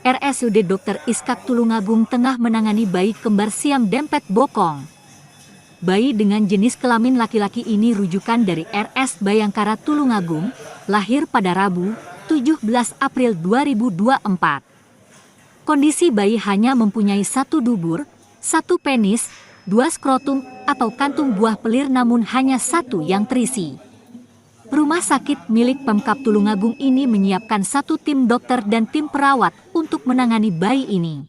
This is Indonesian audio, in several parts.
RSUD Dr. Iskak Tulungagung tengah menangani bayi kembar siam dempet bokong. Bayi dengan jenis kelamin laki-laki ini rujukan dari RS Bayangkara Tulungagung, lahir pada Rabu, 17 April 2024. Kondisi bayi hanya mempunyai satu dubur, satu penis, dua skrotum atau kantung buah pelir namun hanya satu yang terisi. Rumah sakit milik Pemkab Tulungagung ini menyiapkan satu tim dokter dan tim perawat untuk menangani bayi ini.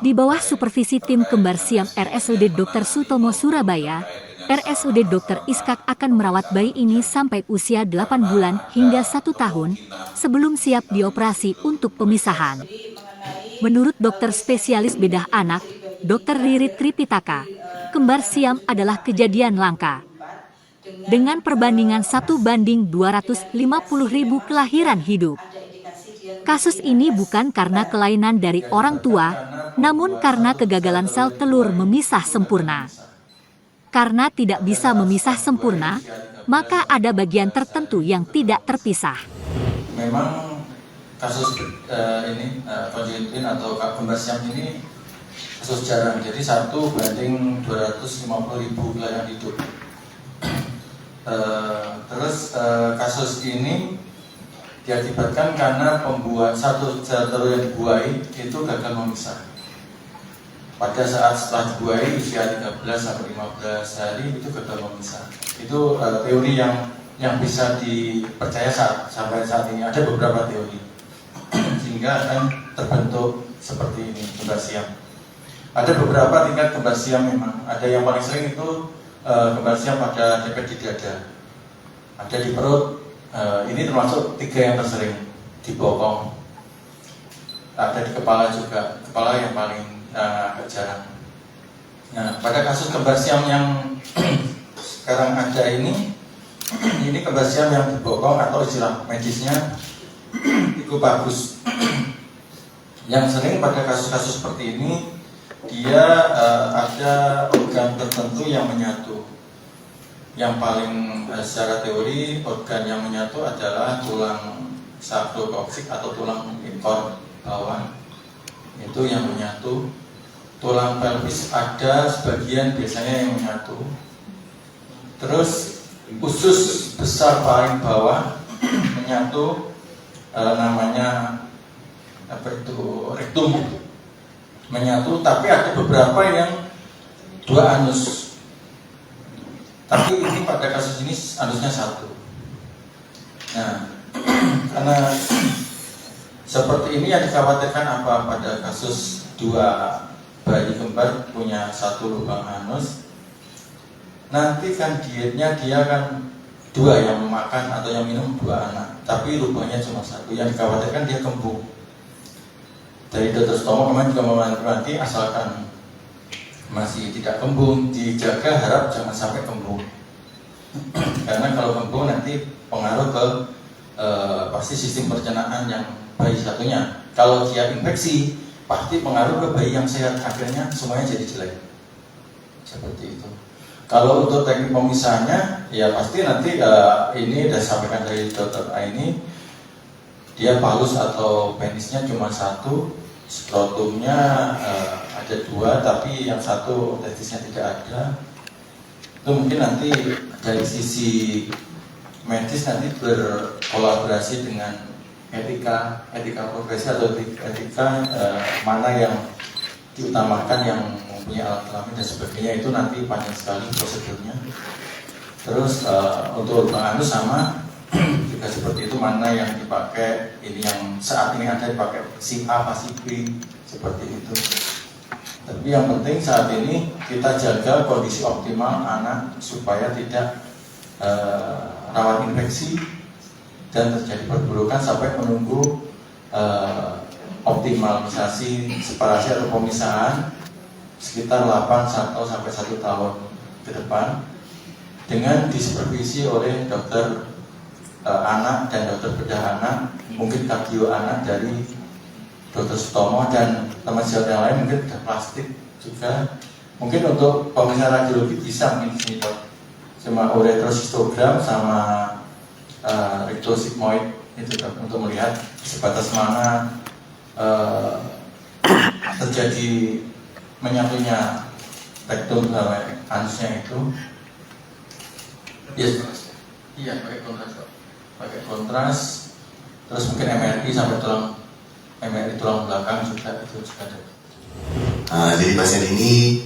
Di bawah supervisi tim kembar siam RSUD Dr. Sutomo Surabaya, RSUD Dr. Iskak akan merawat bayi ini sampai usia 8 bulan hingga 1 tahun sebelum siap dioperasi untuk pemisahan. Menurut dokter spesialis bedah anak, Dr. Ririt Tripitaka, kembar siam adalah kejadian langka. Dengan perbandingan 1:250.000 kelahiran hidup. Kasus ini bukan karena kelainan dari orang tua, namun karena kegagalan sel telur memisah sempurna. Karena tidak bisa memisah sempurna, maka ada bagian tertentu yang tidak terpisah. Memang kasus ini konjungtin atau kembar siam ini kasus jarang, jadi 1:250.000 kelahiran hidup. Terus kasus ini diakibatkan karena pembuat satu zat telur yang dibuahi itu gagal memisah. Pada saat setelah dibuahi usia 13-15 hari itu gagal memisah. Itu teori yang bisa dipercaya sampai saat ini. Ada beberapa teori sehingga akan terbentuk seperti ini kembar siam. Ada beberapa tingkat kembar siam memang. Ada yang paling sering itu kembar siam pada dempet di dada, ada di perut, ini termasuk 3 yang tersering, di bokong, ada di kepala juga, kepala yang paling agak jarang. Nah, pada kasus kembar siam yang sekarang ada ini kembar siam yang di bokong atau istilah medisnya bagus. Yang sering pada kasus-kasus seperti ini dia ada organ tertentu yang menyatu. Yang paling secara teori organ yang menyatu adalah tulang sarkokoksik atau tulang ekor bawah. Itu yang menyatu. Tulang pelvis ada sebagian biasanya yang menyatu. Terus usus besar paling bawah menyatu, namanya apa itu, rektum menyatu, tapi ada beberapa yang 2 anus. Tapi ini pada kasus ini anusnya 1. Nah, karena seperti ini yang dikhawatirkan apa pada kasus 2 bayi kembar punya 1 lubang anus. Nanti kan dietnya dia kan 2 yang makan atau yang minum 2 anak, tapi lubangnya cuma 1. Yang dikhawatirkan dia kembung. Dari Dr. Sutomo kemarin juga mewanti asalkan masih tidak kembung, dijaga, harap jangan sampai kembung. Karena kalau kembung nanti pengaruh ke pasti sistem pencernaan yang bayi satunya. Kalau dia infeksi, pasti pengaruh ke bayi yang sehat, akhirnya semuanya jadi jelek. Seperti itu. Kalau untuk teknik pemisahannya, ya pasti nanti ini sudah sampaikan dari Dr. A ini, dia palus atau penisnya cuma 1, skrotumnya ada 2, tapi yang 1 testisnya tidak ada. Itu mungkin nanti dari sisi medis nanti berkolaborasi dengan etika profesi atau etika mana yang diutamakan, yang mempunyai alat kelamin dan sebagainya, itu nanti panjang sekali prosedurnya. Terus untuk lubang anus sama juga seperti itu, mana yang dipakai, ini yang saat ini ada dipakai si A apa si B, seperti itu. Tapi yang penting saat ini kita jaga kondisi optimal anak supaya tidak rawan infeksi dan terjadi perburukan sampai menunggu optimalisasi separasi atau pemisahan sekitar 8 sampai 1 tahun ke depan dengan disupervisi oleh dokter anak dan dokter bedah anak, mungkin kardio anak dari Dr. Sutomo dan teman sejawat yang lain, mungkin ada plastik juga. Mungkin untuk pemisahan radiologi bisa mungkin sini dok, cuma uretrohistogram sama rektosigmoid itu dok, untuk melihat sebatas mana terjadi menyatunya rektum sama anusnya itu, iya pakai kontras, pakai kontras, terus mungkin MRI sampai tulang belakang juga itu juga ada. Jadi pasien ini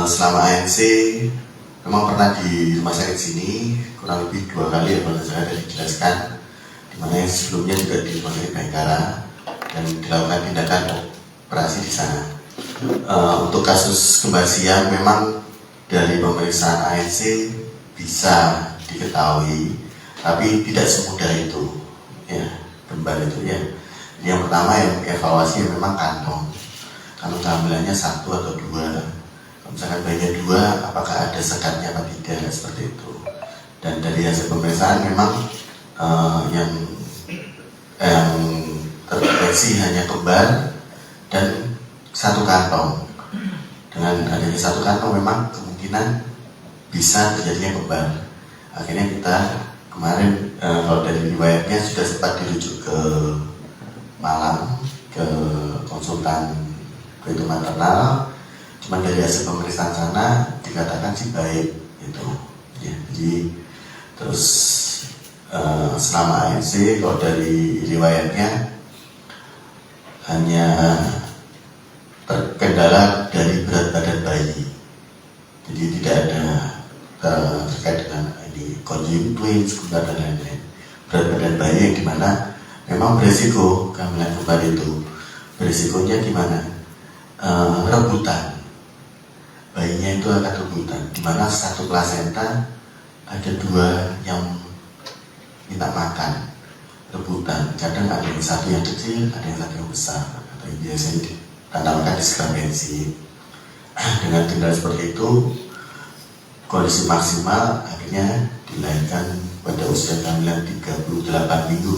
selama ANC memang pernah di rumah sakit sini kurang lebih 2 kali ya, kalau saya tadi dijelaskan, dimana yang sebelumnya juga di rumah sakit Bayangkara dan dilakukan tindakan operasi di sana. Untuk kasus kembar siam memang dari pemeriksaan ANC bisa diketahui, tapi tidak semudah itu ya, kembar itu ya. Yang pertama yang evaluasi memang kantong kehamilannya 1 atau 2. Kalau misalkan bayinya 2, apakah ada sekatnya apa tidak, seperti itu. Dan dari hasil pemeriksaan memang yang terdeteksi hanya kembar dan 1 kantong. Dengan adanya 1 kantong memang kemungkinan bisa terjadinya kembar. Akhirnya kita kemarin kalau dari riwayatnya sudah sempat dirujuk ke Malang, ke konsultan itu maternal, cuma dari hasil pemeriksaan sana dikatakan sih baik itu ya. Jadi terus selama ANC kalau dari riwayatnya hanya terkendala dari berat badan bayi, jadi tidak ada terkait dengan ini conjoined twins dan lain-lain. Berat badan bayi yang dimana memang beresiko kehamilan kembar itu. Beresikonya gimana? Rebutan, bayinya itu akan rebutan, dimana 1 plasenta ada 2 yang minta makan, rebutan. Kadang ada yang 1 yang kecil, ada yang 1 yang besar, atau yang biasanya dinamakan diskrepensi. Dengan tindakan seperti itu, kondisi maksimal akhirnya dilahirkan pada usia kehamilan 38 minggu.